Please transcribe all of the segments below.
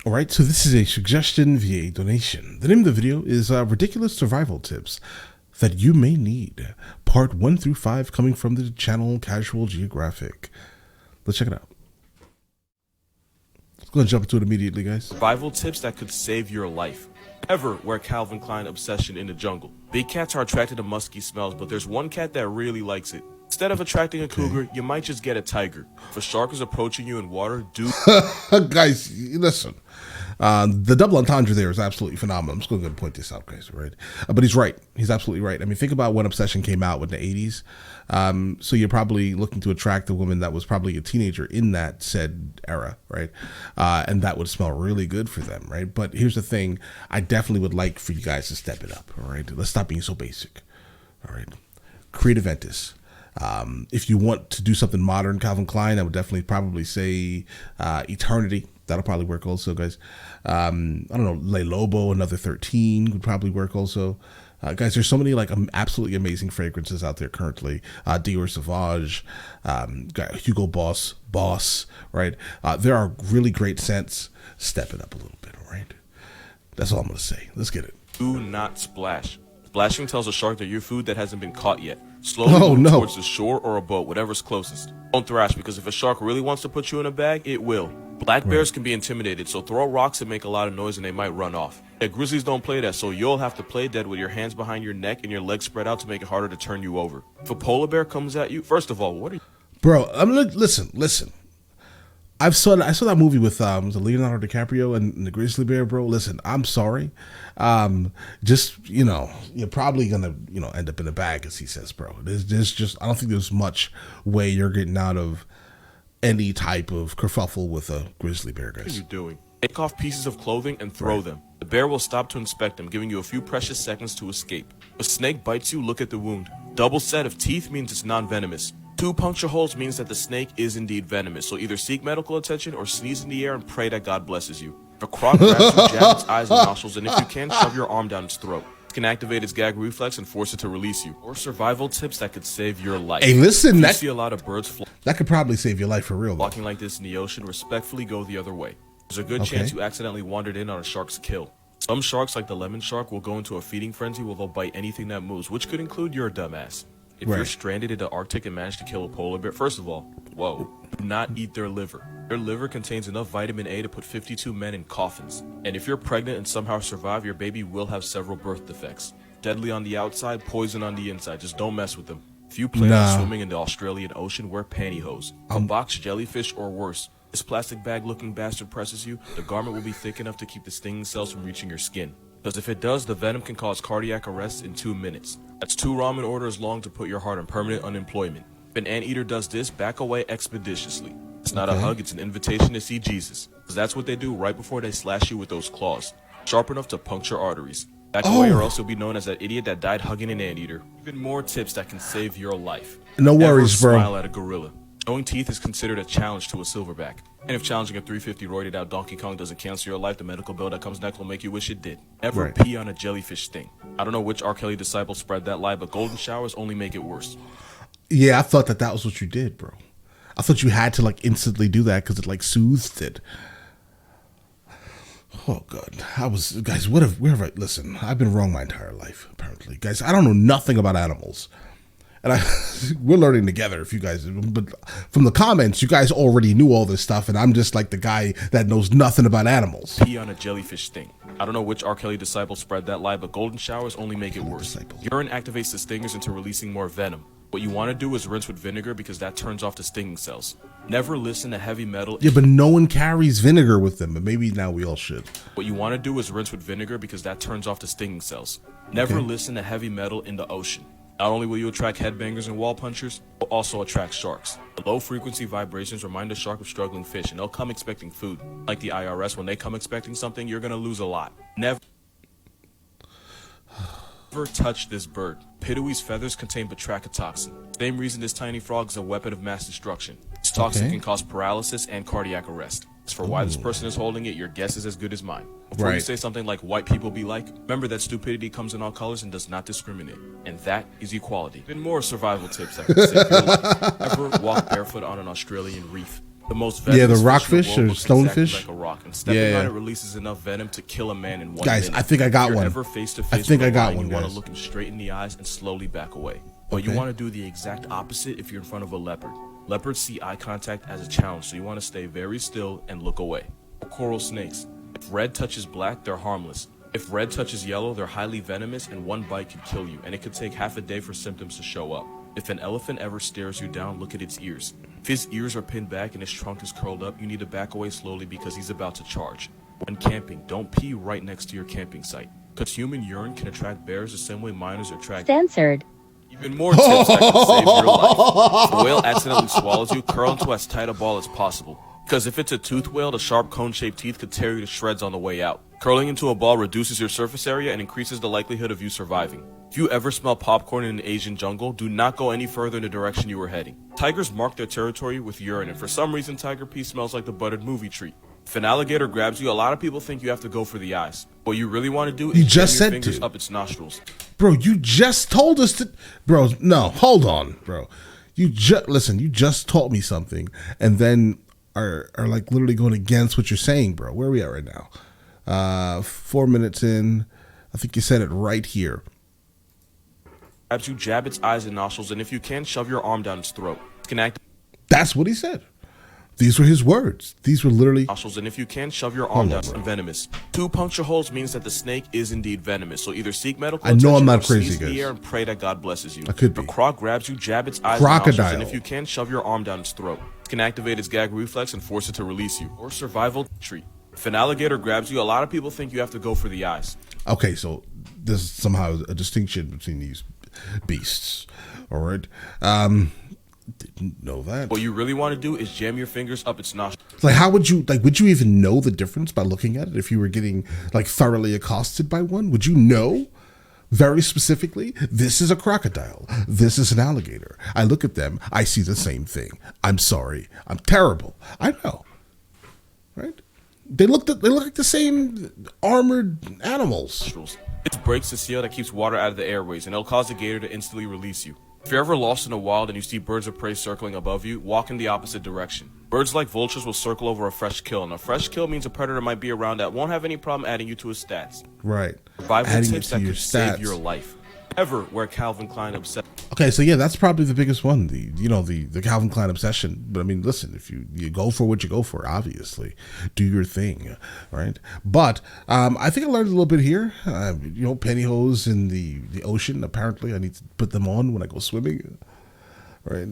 Alright, so this is a suggestion via donation. The name of the video is Ridiculous Survival Tips That You May Need, Part 1 through 5, coming from the channel Casual Geographic. Let's check it out. Let's go and jump into it immediately, guys. Survival tips that could save your life. Ever wear Calvin Klein obsession in the jungle. Big cats are attracted to musky smells, but there's one cat that really likes it. Instead of attracting a cougar, you might just get a tiger. If a shark is approaching you in water, do... Guys, listen. The double entendre there is absolutely phenomenal. I'm just going to point this out, guys, right? But he's right. He's absolutely right. I mean, think about when Obsession came out in the 80s. So you're probably looking to attract a woman that was probably a teenager in that said era, right? And that would smell really good for them, right? But here's the thing. I definitely would like for you guys to step it up, all right? Let's stop being so basic, all right? Creative Ventus. If you want to do something modern, Calvin Klein, I would definitely probably say Eternity. That'll probably work also, guys. I don't know, Le Lobo, another 13 would probably work also. Guys, there's so many like absolutely amazing fragrances out there currently. Dior Sauvage, Hugo Boss, right? There are really great scents. Step it up a little bit, all right? That's all I'm going to say. Let's get it. Do not splash. Splashing tells a shark that you're food that hasn't been caught yet. Slowly move towards the shore or a boat, whatever's closest. Don't thrash, because if a shark really wants to put you in a bag, it will. Black bears can be intimidated, so throw rocks and make a lot of noise and they might run off. Yeah, grizzlies don't play that, so you'll have to play dead with your hands behind your neck and your legs spread out to make it harder to turn you over. If a polar bear comes at you, first of all, what are you... Bro, listen. I saw that movie with Leonardo DiCaprio and the grizzly bear, bro. Listen, I'm sorry. Just, you're probably gonna, end up in a bag, as he says, bro. There's just, I don't think there's much way you're getting out of any type of kerfuffle with a grizzly bear, guys. What are you doing? Take off pieces of clothing and throw them. The bear will stop to inspect them, giving you a few precious seconds to escape. If a snake bites you, look at the wound. Double set of teeth means it's non-venomous. 2 puncture holes means that the snake is indeed venomous, so either seek medical attention or sneeze in the air and pray that God blesses you. If a croc grabs you, jab its eyes and nostrils, and if you can, shove your arm down its throat. It can activate its gag reflex and force it to release you. Or survival tips that could save your life. Hey, listen, you see a lot of birds that could probably save your life for real. Walking like this in the ocean, respectfully go the other way. There's a good chance you accidentally wandered in on a shark's kill. Some sharks, like the lemon shark, will go into a feeding frenzy where they'll bite anything that moves, which could include your dumbass. If you're stranded in the Arctic and manage to kill a polar bear, first of all, do not eat their liver. Their liver contains enough vitamin A to put 52 men in coffins. And if you're pregnant and somehow survive, your baby will have several birth defects. Deadly on the outside, poison on the inside. Just don't mess with them. If you plan on swimming in the Australian Ocean, wear pantyhose. A box jellyfish or worse. This plastic bag looking bastard presses you, the garment will be thick enough to keep the stinging cells from reaching your skin. Because if it does, the venom can cause cardiac arrest in 2 minutes. That's 2 ramen orders long to put your heart on permanent unemployment. If an anteater does this, back away expeditiously. It's not a hug, it's an invitation to see Jesus. Because that's what they do right before they slash you with those claws. Sharp enough to puncture arteries. Back away, or else you'll be known as that idiot that died hugging an anteater. Even more tips that can save your life. No worries, bro. Smile at a gorilla. Showing teeth is considered a challenge to a silverback. And if challenging a 350 roided out Donkey Kong doesn't cancel your life, the medical bill that comes next will make you wish it did. Never pee on a jellyfish sting. I don't know which R. Kelly disciple spread that lie, but golden showers only make it worse. Yeah, I thought that was what you did, bro. I thought you had to like instantly do that because it like soothed it. Oh god, guys. Listen, I've been wrong my entire life. Apparently, guys, I don't know nothing about animals. And we're learning together, if you guys, but from the comments, you guys already knew all this stuff, and I'm just like the guy that knows nothing about animals. Pee on a jellyfish sting. I don't know which R. Kelly disciple spread that lie, but golden showers only make it worse. Urine activates the stingers into releasing more venom. What you want to do is rinse with vinegar because that turns off the stinging cells. Never listen to heavy metal. Yeah, but no one carries vinegar with them, but maybe now we all should. What you want to do is rinse with vinegar because that turns off the stinging cells. Never listen to heavy metal in the ocean. Not only will you attract headbangers and wall punchers, you'll also attract sharks. The low-frequency vibrations remind a shark of struggling fish, and they'll come expecting food. Like the IRS, when they come expecting something, you're going to lose a lot. Never touch this bird. Pitui's feathers contain batrachotoxin. Same reason this tiny frog is a weapon of mass destruction. This toxin can cause paralysis and cardiac arrest. As for why this person is holding it, your guess is as good as mine. Before you say something like white people be like, remember that stupidity comes in all colors and does not discriminate. And that is equality. Even more survival tips that can save your life. Ever walk barefoot on an Australian reef. The most Yeah, the venomous rockfish fish in or the world looks exactly stonefish. like a rock, and stepping Yeah. on it releases enough venom to kill a man in 1 Guys, minute. I think I got if you're one. ever face to I face think with I a got lion, one, you want to guys. look him straight in the eyes and slowly back away. But Okay. you want to do the exact opposite if you're in front of a leopard. Leopards see eye contact as a challenge, so you want to stay very still and look away. Coral snakes. If red touches black, they're harmless. If red touches yellow, they're highly venomous, and one bite could kill you, and it could take half a day for symptoms to show up. If an elephant ever stares you down, look at its ears. If his ears are pinned back and his trunk is curled up, you need to back away slowly because he's about to charge. When camping, don't pee right next to your camping site, because human urine can attract bears the same way minors attract... Censored. Even more tips that can save your life. If a whale accidentally swallows you, curl into as tight a ball as possible. Because if it's a toothed whale, the sharp cone-shaped teeth could tear you to shreds on the way out. Curling into a ball reduces your surface area and increases the likelihood of you surviving. If you ever smell popcorn in an Asian jungle, do not go any further in the direction you were heading. Tigers mark their territory with urine, and for some reason tiger pee smells like the buttered movie treat. If an alligator grabs you, a lot of people think you have to go for the eyes. What you really want to do is jam your fingers up its nostrils. Bro, you just told us to... Bro, no, hold on, bro. You just taught me something, and then are like literally going against what you're saying, bro. Where are we at right now? 4 minutes in. I think you said it right here. Grabs you, jab its eyes and nostrils, and if you can, shove your arm down its throat. That's what he said. These were his words. These were literally... Nostrils, and if you can, shove your arm down. Venomous. 2 puncture holes means that the snake is indeed venomous. So either seek medical attention, I'm not or crazy, sneeze in the guys. air and pray that God blesses you. I could be. If a croc grabs you, jab its eyes Crocodile. and nostrils, and if you can, shove your arm down its throat. It can activate its gag reflex and force it to release you. Or survival treat. If an alligator grabs you, a lot of people think you have to go for the eyes. Okay, so there's somehow a distinction between these beasts. All right. Didn't know that. What you really want to do is jam your fingers up its nostrils. Like, how would you even know the difference by looking at it if you were getting like thoroughly accosted by one? Would you know very specifically, this is a crocodile, this is an alligator? I look at them, I see the same thing. I'm sorry, I'm terrible. I know, right? They look like the same armored animals. It breaks the seal that keeps water out of the airways, and it'll cause the gator to instantly release you. If you're ever lost in the wild and you see birds of prey circling above you, walk in the opposite direction. Birds like vultures will circle over a fresh kill, and a fresh kill means a predator might be around that won't have any problem adding you to his stats. Right. Survival Adding tips it to that your could save stats. your life. Ever where Calvin Klein obsessed. Okay, so yeah, that's probably the biggest one, the Calvin Klein obsession. But I mean, listen, if you go for what you go for, obviously, do your thing, right? But I think I learned a little bit here. Pantyhose in the ocean. Apparently, I need to put them on when I go swimming. Right.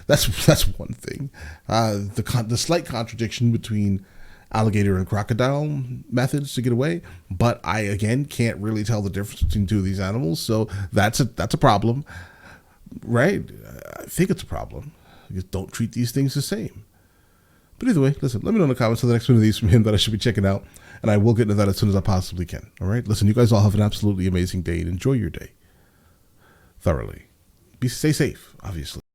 That's one thing. The slight contradiction between alligator and crocodile methods to get away, but I again can't really tell the difference between two of these animals, so that's a problem, right? I think it's a problem. Just don't treat these things the same. But either way, listen, let me know in the comments of the next one of these from him that I should be checking out, and I will get into that as soon as I possibly can. All right, listen, you guys all have an absolutely amazing day and enjoy your day thoroughly. Stay safe, obviously.